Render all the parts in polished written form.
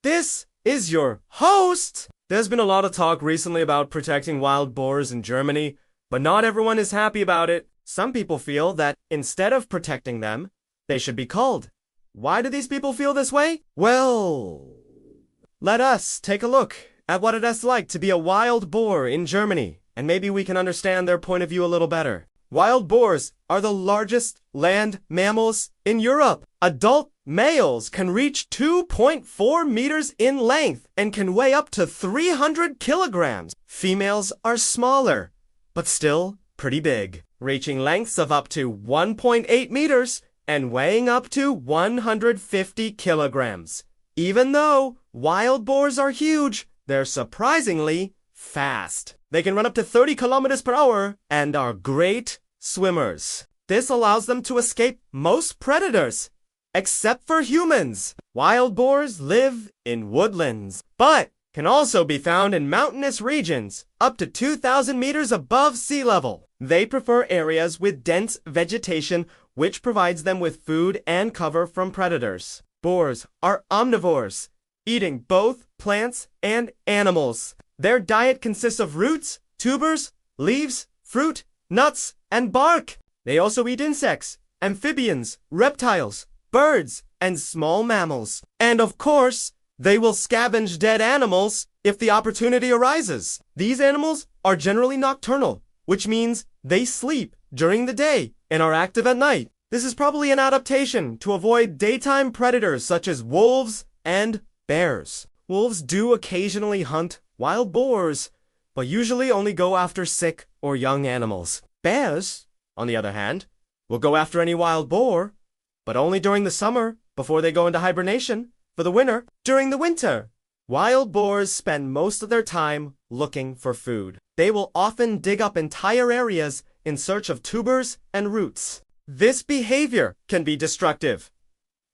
This is your host! There's been a lot of talk recently about protecting wild boars in Germany, but not everyone is happy about it. Some people feel that instead of protecting them, they should be culled. Why do these people feel this way? Well, let us take a look at what it is like to be a wild boar in Germany, and maybe we can understand their point of view a little better. Wild boars are the largest land mammals in Europe. Adult males can reach 2.4 meters in length and can weigh up to 300 kilograms. Females are smaller, but still pretty big, reaching lengths of up to 1.8 meters and weighing up to 150 kilograms. Even though wild boars are huge, they're surprisingly fast. They can run up to 30 kilometers per hour and are great swimmers. This allows them to escape most predators, except for humans. Wild boars live in woodlands, but can also be found in mountainous regions up to 2,000 meters above sea level. They prefer areas with dense vegetation, which provides them with food and cover from predators. Boars are omnivores, eating both plants and animals. Their diet consists of roots, tubers, leaves, fruit, nuts, and bark. They also eat insects, amphibians, reptiles, birds, and small mammals. And of course, they will scavenge dead animals if the opportunity arises. These animals are generally nocturnal, which means they sleep during the day and are active at night. This is probably an adaptation to avoid daytime predators such as wolves and bears. Wolves do occasionally hunt wild boars, but usually only go after sick or young animals. Bears, on the other hand, will go after any wild boar, but only during the summer before they go into hibernation for the winter. During the winter, wild boars spend most of their time looking for food. They will often dig up entire areas in search of tubers and roots. This behavior can be destructive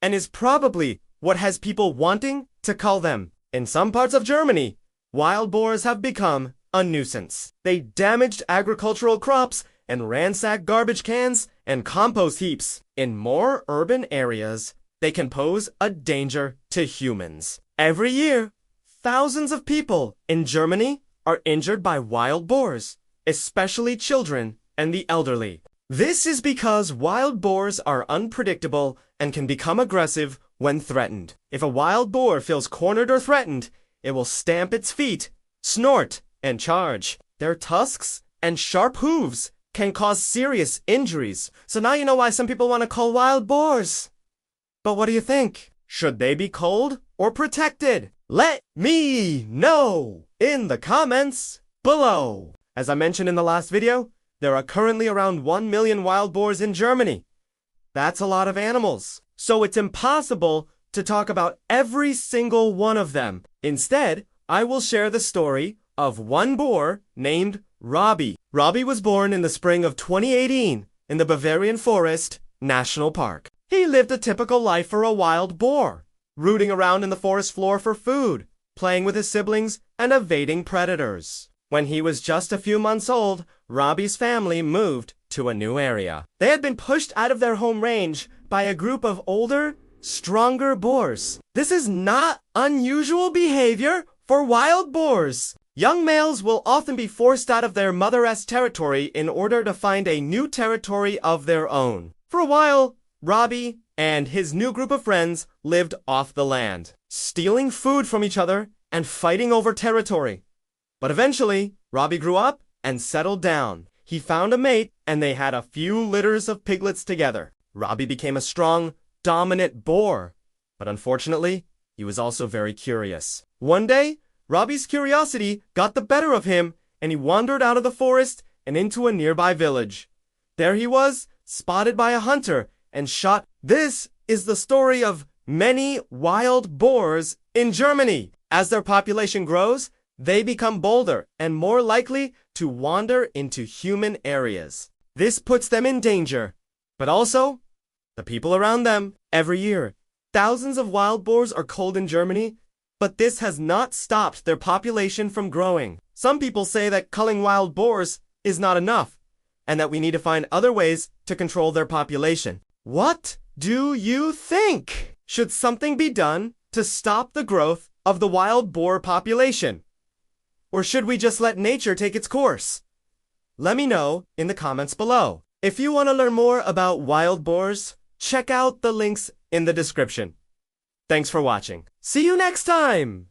and is probably what has people wanting to cull them. In some parts of Germany, wild boars have become a nuisance. They damaged agricultural crops and ransack garbage cans and compost heaps. In more urban areas, they can pose a danger to humans. Every year, thousands of people in Germany are injured by wild boars, especially children and the elderly. This is because wild boars are unpredictable and can become aggressive when threatened. If a wild boar feels cornered or threatened, it will stamp its feet, snort, and charge. Their tusks and sharp hooves can cause serious injuries. So now you know why some people want to cull wild boars. But what do you think? Should they be culled or protected? Let me know in the comments below. As I mentioned in the last video, there are currently around 1 million wild boars in Germany. That's a lot of animals. So it's impossible to talk about every single one of them. Instead, I will share the story of one boar named Robbie. Robbie was born in the spring of 2018 in the Bavarian Forest National Park. He lived a typical life for a wild boar, rooting around in the forest floor for food, playing with his siblings, and evading predators. When he was just a few months old, Robbie's family moved to a new area. They had been pushed out of their home range by a group of older, stronger boars. This is not unusual behavior for wild boars. Young males will often be forced out of their mother-s territory in order to find a new territory of their own. For a while, Robbie and his new group of friends lived off the land, stealing food from each other and fighting over territory. But eventually, Robbie grew up and settled down. He found a mate and they had a few litters of piglets together. Robbie became a strong, dominant boar, but unfortunately, he was also very curious. One day, Robbie's curiosity got the better of him, and he wandered out of the forest and into a nearby village. There he was, spotted by a hunter, and shot. This is the story of many wild boars in Germany. As their population grows, they become bolder and more likely to wander into human areas. This puts them in danger, but also the people around them. Every year, thousands of wild boars are culled in Germany, but this has not stopped their population from growing. Some people say that culling wild boars is not enough, and that we need to find other ways to control their population. What do you think? Should something be done to stop the growth of the wild boar population? Or should we just let nature take its course? Let me know in the comments below. If you want to learn more about wild boars, check out the links in the description. Thanks for watching. See you next time!